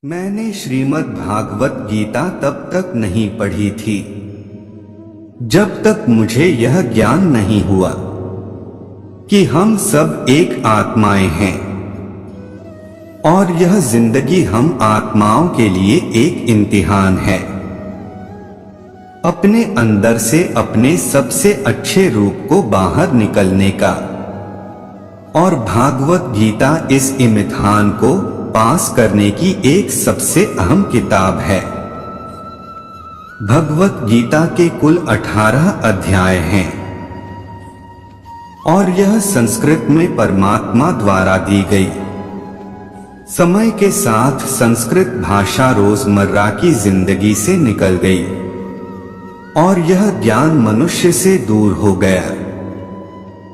मैंने श्रीमद् भागवत गीता तब तक नहीं पढ़ी थी जब तक मुझे यह ज्ञान नहीं हुआ कि हम सब एक आत्माएं हैं और यह जिंदगी हम आत्माओं के लिए एक इम्तिहान है। अपने अंदर से अपने सबसे अच्छे रूप को बाहर निकलने का, और भागवत गीता इस इम्तिहान को पास करने की एक सबसे अहम किताब है। भगवत गीता के कुल 18 अध्याय हैं और यह संस्कृत में परमात्मा द्वारा दी गई। समय के साथ संस्कृत भाषा रोजमर्रा की जिंदगी से निकल गई और यह ज्ञान मनुष्य से दूर हो गया।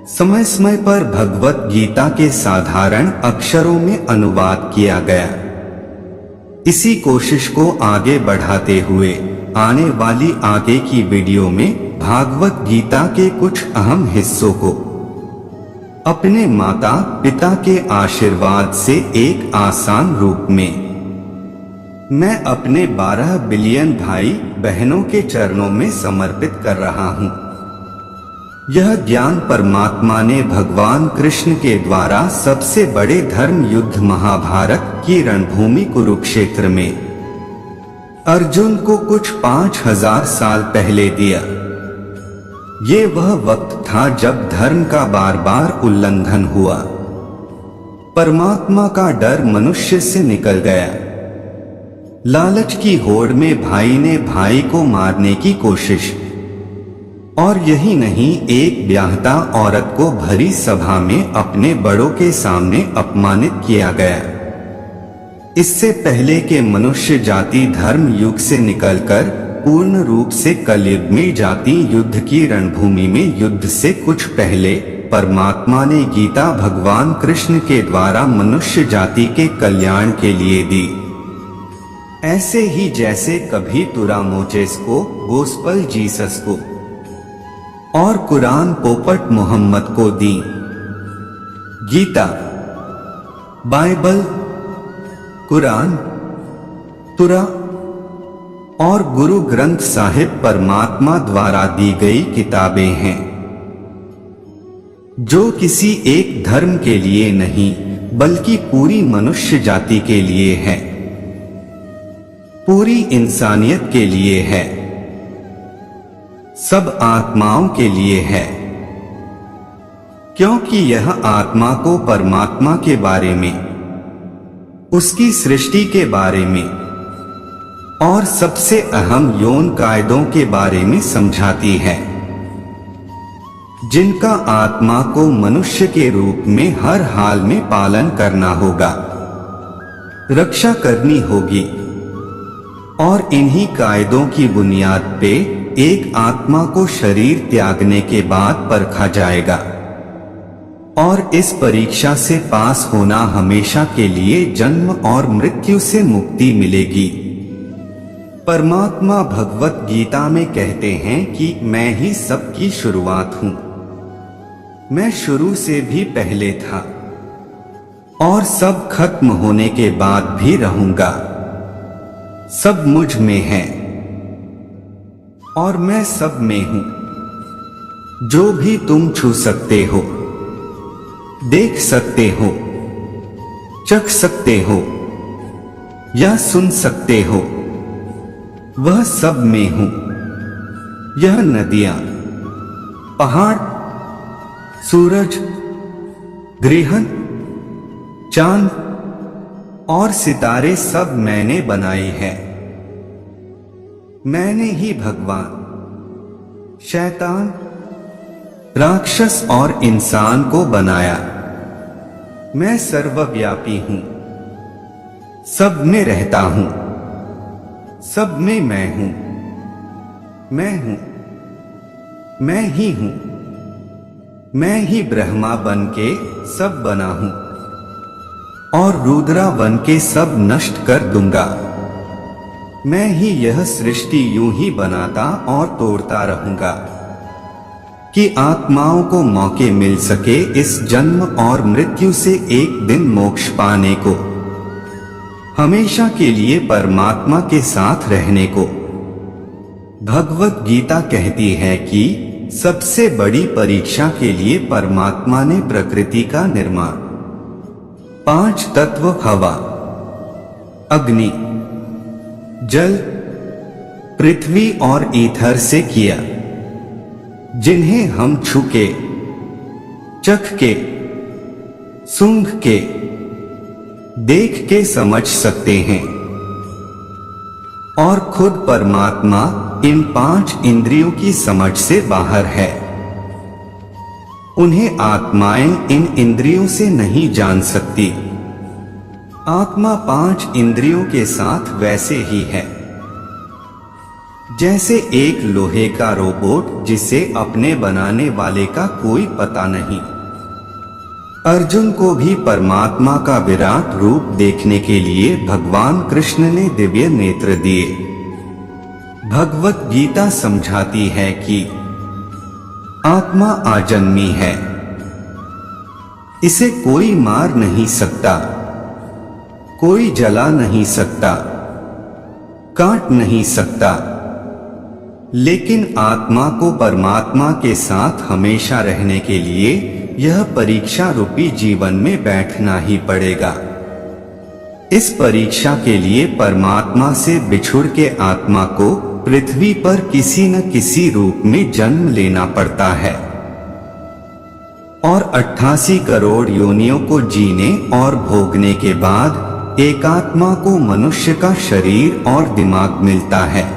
समय समय पर भगवत गीता के साधारण अक्षरों में अनुवाद किया गया। इसी कोशिश को आगे बढ़ाते हुए आने वाली आगे की वीडियो में भागवत गीता के कुछ अहम हिस्सों को अपने माता पिता के आशीर्वाद से एक आसान रूप में मैं अपने 12 बिलियन भाई बहनों के चरणों में समर्पित कर रहा हूं। यह ज्ञान परमात्मा ने भगवान कृष्ण के द्वारा सबसे बड़े धर्म युद्ध महाभारत की रणभूमि कुरुक्षेत्र में अर्जुन को कुछ 5000 साल पहले दिया। ये वह वक्त था जब धर्म का बार बार उल्लंघन हुआ। परमात्मा का डर मनुष्य से निकल गया। लालच की होड़ में भाई ने भाई को मारने की कोशिश, और यही नहीं, एक ब्याहता औरत को भरी सभा में अपने बड़ों के सामने अपमानित किया गया। इससे पहले के मनुष्य जाति धर्म युग से निकलकर पूर्ण रूप से कलयुग में जाति युद्ध की रणभूमि में युद्ध से कुछ पहले परमात्मा ने गीता भगवान कृष्ण के द्वारा मनुष्य जाति के कल्याण के लिए दी। ऐसे ही जैसे कभी तुरा मोचेस को, गोस्पल जीसस को और कुरान पोपट मोहम्मद को दी। गीता, बाइबल, कुरान, तुरा और गुरु ग्रंथ साहिब परमात्मा द्वारा दी गई किताबें हैं जो किसी एक धर्म के लिए नहीं बल्कि पूरी मनुष्य जाति के लिए है, पूरी इंसानियत के लिए है, सब आत्माओं के लिए है। क्योंकि यह आत्मा को परमात्मा के बारे में, उसकी सृष्टि के बारे में और सबसे अहम यौन कायदों के बारे में समझाती है, जिनका आत्मा को मनुष्य के रूप में हर हाल में पालन करना होगा, रक्षा करनी होगी। और इन्हीं कायदों की बुनियाद पे एक आत्मा को शरीर त्यागने के बाद परखा जाएगा और इस परीक्षा से पास होना हमेशा के लिए जन्म और मृत्यु से मुक्ति मिलेगी। परमात्मा भगवत गीता में कहते हैं कि मैं ही सबकी शुरुआत हूं। मैं शुरू से भी पहले था और सब खत्म होने के बाद भी रहूंगा। सब मुझ में है और मैं सब में हूं। जो भी तुम छू सकते हो, देख सकते हो, चख सकते हो या सुन सकते हो, वह सब में हूं। यह नदियां, पहाड़, सूरज, ग्रहण, चांद और सितारे सब मैंने बनाए हैं। मैंने ही भगवान, शैतान, राक्षस और इंसान को बनाया। मैं सर्वव्यापी हूं, सब में रहता हूं, सब में मैं हूं। मैं हूं, मैं ही हूं। मैं ही ब्रह्मा बन के सब बना हूं और रुद्रा बन के सब नष्ट कर दूंगा। मैं ही यह सृष्टि यूं ही बनाता और तोड़ता रहूंगा कि आत्माओं को मौके मिल सके इस जन्म और मृत्यु से एक दिन मोक्ष पाने को। हमेशा के लिए परमात्मा के साथ रहने को। भगवत गीता कहती है कि सबसे बड़ी परीक्षा के लिए परमात्मा ने प्रकृति का निर्माण 5 तत्व हवा, अग्नि, जल, पृथ्वी और ईथर से किया, जिन्हें हम छूके, चख के, सूंघ के, देख के समझ सकते हैं। और खुद परमात्मा इन 5 इंद्रियों की समझ से बाहर है। उन्हें आत्माएं इन इंद्रियों से नहीं जान सकती। आत्मा 5 इंद्रियों के साथ वैसे ही है जैसे एक लोहे का रोबोट जिसे अपने बनाने वाले का कोई पता नहीं। अर्जुन को भी परमात्मा का विराट रूप देखने के लिए भगवान कृष्ण ने दिव्य नेत्र दिए। भगवत गीता समझाती है कि आत्मा आजन्मी है, इसे कोई मार नहीं सकता, कोई जला नहीं सकता, काट नहीं सकता, लेकिन आत्मा को परमात्मा के साथ हमेशा रहने के लिए यह परीक्षा रूपी जीवन में बैठना ही पड़ेगा। इस परीक्षा के लिए परमात्मा से बिछुड़ के आत्मा को पृथ्वी पर किसी न किसी रूप में जन्म लेना पड़ता है और 88 करोड़ योनियों को जीने और भोगने के बाद एक आत्मा को मनुष्य का शरीर और दिमाग मिलता है।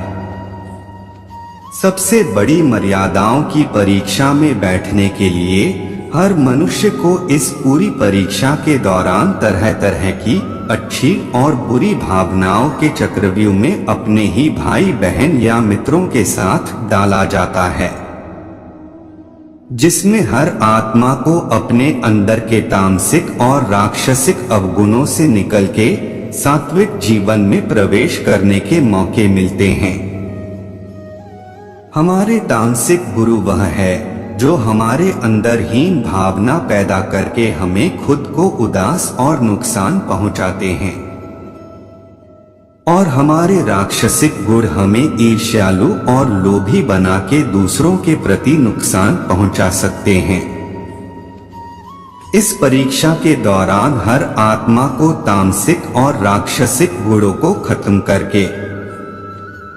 सबसे बड़ी मर्यादाओं की परीक्षा में बैठने के लिए हर मनुष्य को इस पूरी परीक्षा के दौरान तरह तरह की अच्छी और बुरी भावनाओं के चक्रव्यूह में अपने ही भाई बहन या मित्रों के साथ डाला जाता है, जिसमें हर आत्मा को अपने अंदर के तामसिक और राक्षसिक अवगुणों से निकल के सात्विक जीवन में प्रवेश करने के मौके मिलते हैं। हमारे तामसिक गुरु वह है जो हमारे अंदर हीन भावना पैदा करके हमें खुद को उदास और नुकसान पहुंचाते हैं, और हमारे राक्षसिक गुण हमें ईर्ष्यालु और लोभी बना के दूसरों के प्रति नुकसान पहुंचा सकते हैं। इस परीक्षा के दौरान हर आत्मा को तामसिक और राक्षसिक गुणों को खत्म करके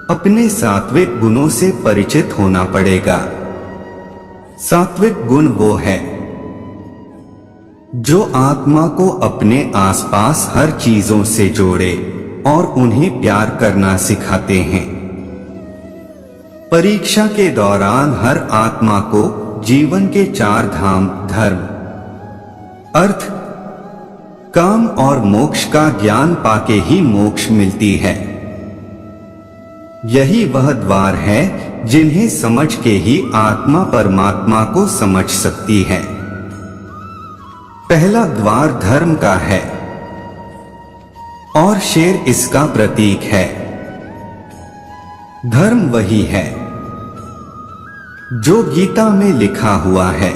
अपने सात्विक गुणों से परिचित होना पड़ेगा। सात्विक गुण वो है जो आत्मा को अपने आसपास हर चीजों से जोड़े और उन्हें प्यार करना सिखाते हैं। परीक्षा के दौरान हर आत्मा को जीवन के 4 धाम धर्म, अर्थ, काम और मोक्ष का ज्ञान पाके ही मोक्ष मिलती है। यही वह द्वार है जिन्हें समझ के ही आत्मा परमात्मा को समझ सकती है। पहला द्वार धर्म का है और शेर इसका प्रतीक है। धर्म वही है जो गीता में लिखा हुआ है,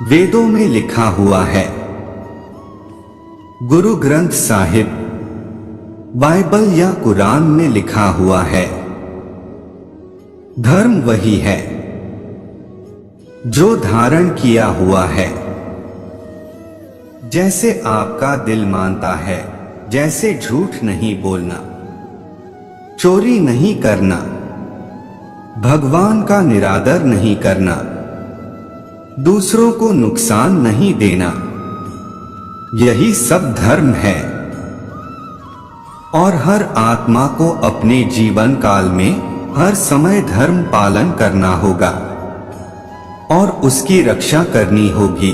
वेदों में लिखा हुआ है, गुरु ग्रंथ साहिब, बाइबल या कुरान में लिखा हुआ है। धर्म वही है जो धारण किया हुआ है। जैसे आपका दिल मानता है, जैसे झूठ नहीं बोलना, चोरी नहीं करना, भगवान का निरादर नहीं करना, दूसरों को नुकसान नहीं देना, यही सब धर्म है। और हर आत्मा को अपने जीवन काल में हर समय धर्म पालन करना होगा और उसकी रक्षा करनी होगी।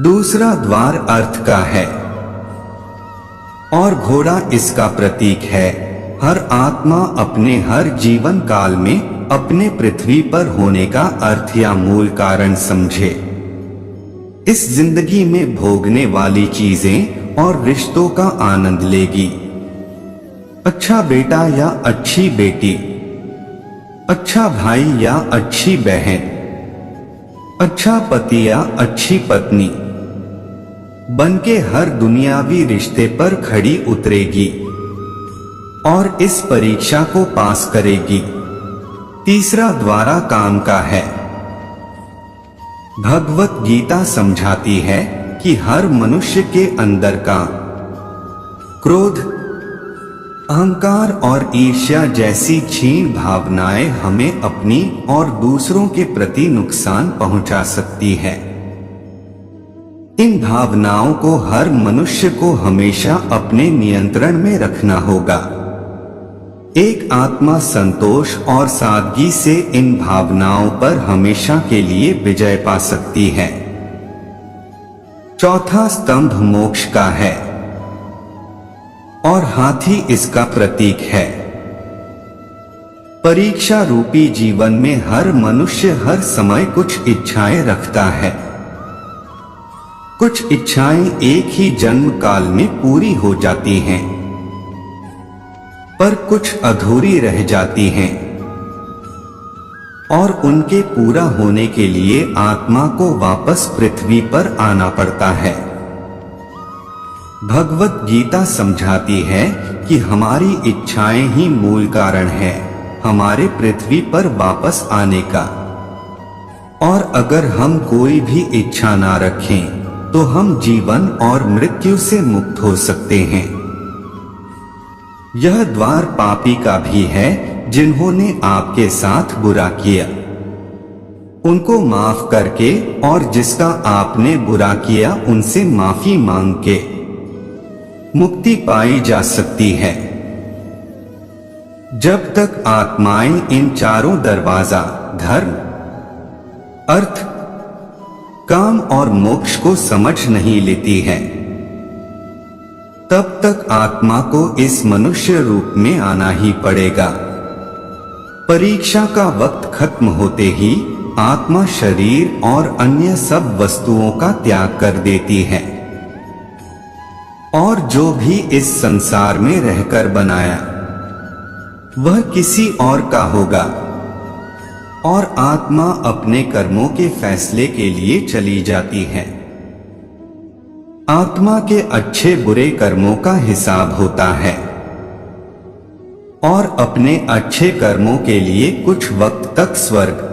दूसरा द्वार अर्थ का है और घोड़ा इसका प्रतीक है। हर आत्मा अपने हर जीवन काल में अपने पृथ्वी पर होने का अर्थ या मूल कारण समझे। इस जिंदगी में भोगने वाली चीजें और रिश्तों का आनंद लेगी। अच्छा बेटा या अच्छी बेटी, अच्छा भाई या अच्छी बहन, अच्छा पति या अच्छी पत्नी, बनके हर दुनियावी रिश्ते पर खड़ी उतरेगी और इस परीक्षा को पास करेगी। तीसरा द्वारा काम का है। भगवत गीता समझाती है कि हर मनुष्य के अंदर काम, क्रोध, अहंकार और ईर्ष्या जैसी क्षीण भावनाएं हमें अपनी और दूसरों के प्रति नुकसान पहुंचा सकती है। इन भावनाओं को हर मनुष्य को हमेशा अपने नियंत्रण में रखना होगा। एक आत्मा संतोष और सादगी से इन भावनाओं पर हमेशा के लिए विजय पा सकती है। चौथा स्तंभ मोक्ष का है और हाथी इसका प्रतीक है। परीक्षा रूपी जीवन में हर मनुष्य हर समय कुछ इच्छाएं रखता है। कुछ इच्छाएं एक ही जन्म काल में पूरी हो जाती हैं, पर कुछ अधूरी रह जाती हैं और उनके पूरा होने के लिए आत्मा को वापस पृथ्वी पर आना पड़ता है। भगवत गीता समझाती है कि हमारी इच्छाएं ही मूल कारण है हमारे पृथ्वी पर वापस आने का, और अगर हम कोई भी इच्छा ना रखें तो हम जीवन और मृत्यु से मुक्त हो सकते हैं। यह द्वार पापी का भी है जिन्होंने आपके साथ बुरा किया, उनको माफ करके और जिसका आपने बुरा किया उनसे माफी मांग के मुक्ति पाई जा सकती है। जब तक आत्माएं इन चारों दरवाजा धर्म, अर्थ, काम और मोक्ष को समझ नहीं लेती है, तब तक आत्मा को इस मनुष्य रूप में आना ही पड़ेगा। परीक्षा का वक्त खत्म होते ही आत्मा शरीर और अन्य सब वस्तुओं का त्याग कर देती है और जो भी इस संसार में रहकर बनाया वह किसी और का होगा और आत्मा अपने कर्मों के फैसले के लिए चली जाती है। आत्मा के अच्छे बुरे कर्मों का हिसाब होता है और अपने अच्छे कर्मों के लिए कुछ वक्त तक स्वर्ग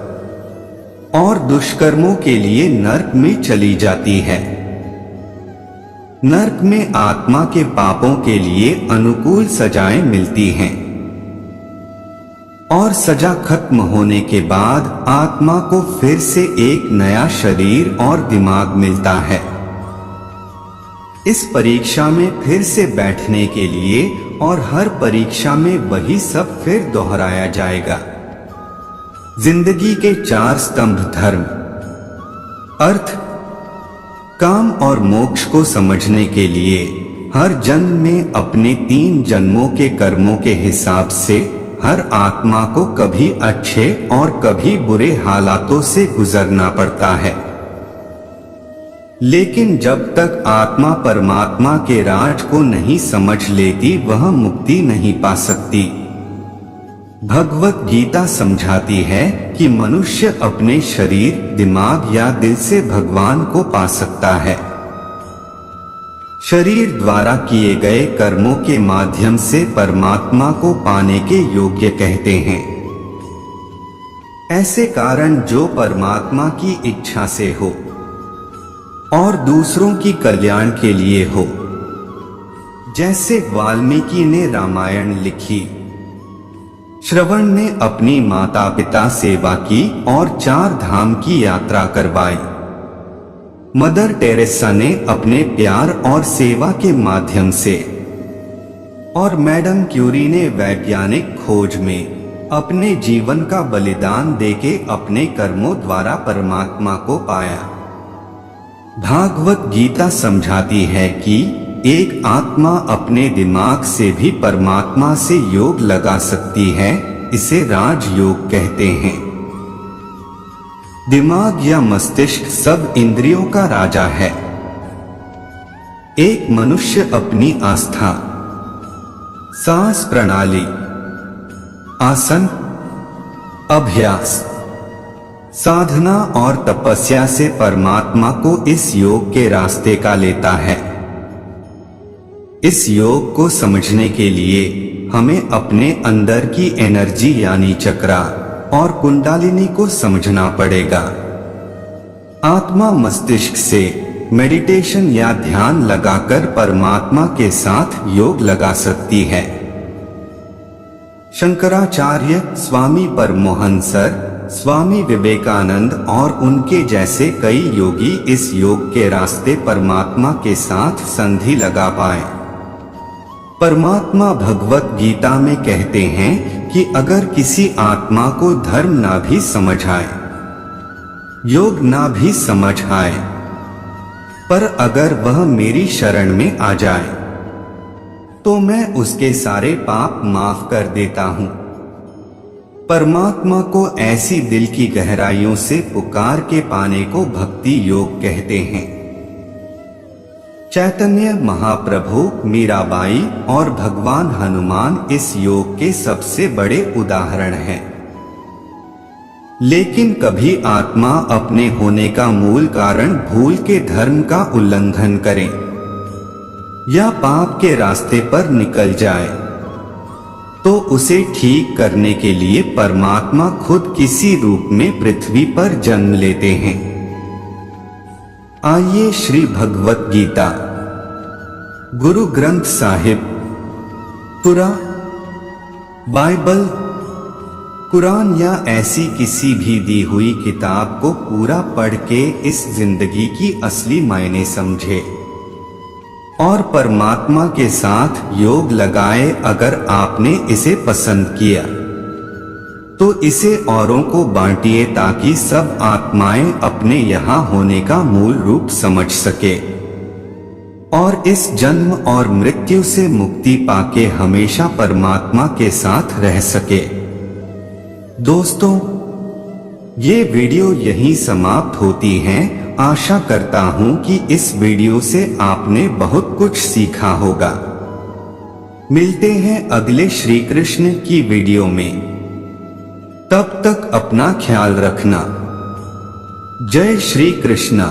और दुष्कर्मों के लिए नरक में चली जाती है। नरक में आत्मा के पापों के लिए अनुकूल सजाएं मिलती हैं और सजा खत्म होने के बाद आत्मा को फिर से एक नया शरीर और दिमाग मिलता है। इस परीक्षा में फिर से बैठने के लिए और हर परीक्षा में वही सब फिर दोहराया जाएगा। जिंदगी के चार स्तंभ धर्म, अर्थ, काम और मोक्ष को समझने के लिए हर जन्म में अपने 3 जन्मों के कर्मों के हिसाब से हर आत्मा को कभी अच्छे और कभी बुरे हालातों से गुजरना पड़ता है। लेकिन जब तक आत्मा परमात्मा के राज को नहीं समझ लेती वह मुक्ति नहीं पा सकती। भगवत गीता समझाती है कि मनुष्य अपने शरीर, दिमाग या दिल से भगवान को पा सकता है। शरीर द्वारा किए गए कर्मों के माध्यम से परमात्मा को पाने के योग्य कहते हैं। ऐसे कारण जो परमात्मा की इच्छा से हो और दूसरों की कल्याण के लिए हो, जैसे वाल्मीकि ने रामायण लिखी, श्रवण ने अपनी माता पिता सेवा की और 4 धाम की यात्रा करवाई, मदर टेरेसा ने अपने प्यार और सेवा के माध्यम से, और मैडम क्यूरी ने वैज्ञानिक खोज में अपने जीवन का बलिदान देके अपने कर्मों द्वारा परमात्मा को पाया। भागवत गीता समझाती है कि एक आत्मा अपने दिमाग से भी परमात्मा से योग लगा सकती है, इसे राजयोग कहते हैं। दिमाग या मस्तिष्क सब इंद्रियों का राजा है। एक मनुष्य अपनी आस्था, सांस प्रणाली, आसन, अभ्यास, साधना और तपस्या से परमात्मा को इस योग के रास्ते का लेता है। इस योग को समझने के लिए हमें अपने अंदर की एनर्जी यानी चक्रा और कुंडलिनी को समझना पड़ेगा। आत्मा मस्तिष्क से मेडिटेशन या ध्यान लगाकर परमात्मा के साथ योग लगा सकती है। शंकराचार्य, स्वामी परमोहंसर, स्वामी विवेकानंद और उनके जैसे कई योगी इस योग के रास्ते परमात्मा के साथ संधि लगा पाए। परमात्मा भगवत गीता में कहते हैं कि अगर किसी आत्मा को धर्म ना भी समझ आए, योग ना भी समझ आए, पर अगर वह मेरी शरण में आ जाए तो मैं उसके सारे पाप माफ कर देता हूं। परमात्मा को ऐसी दिल की गहराइयों से पुकार के पाने को भक्ति योग कहते हैं। चैतन्य महाप्रभु, मीराबाई और भगवान हनुमान इस योग के सबसे बड़े उदाहरण हैं। लेकिन कभी आत्मा अपने होने का मूल कारण भूल के धर्म का उल्लंघन करे या पाप के रास्ते पर निकल जाए तो उसे ठीक करने के लिए परमात्मा खुद किसी रूप में पृथ्वी पर जन्म लेते हैं। आइए श्री भगवत गीता, गुरु ग्रंथ साहिब, तुरा, बाइबल, कुरान या ऐसी किसी भी दी हुई किताब को पूरा पढ़ के इस जिंदगी की असली मायने समझे और परमात्मा के साथ योग लगाए। अगर आपने इसे पसंद किया तो इसे औरों को बांटिए ताकि सब आत्माएं अपने यहाँ होने का मूल रूप समझ सके और इस जन्म और मृत्यु से मुक्ति पाके हमेशा परमात्मा के साथ रह सके। दोस्तों, ये वीडियो यहीं समाप्त होती है। आशा करता हूं कि इस वीडियो से आपने बहुत कुछ सीखा होगा। मिलते हैं अगले श्री कृष्ण की वीडियो में। तब तक अपना ख्याल रखना। जय श्री कृष्ण।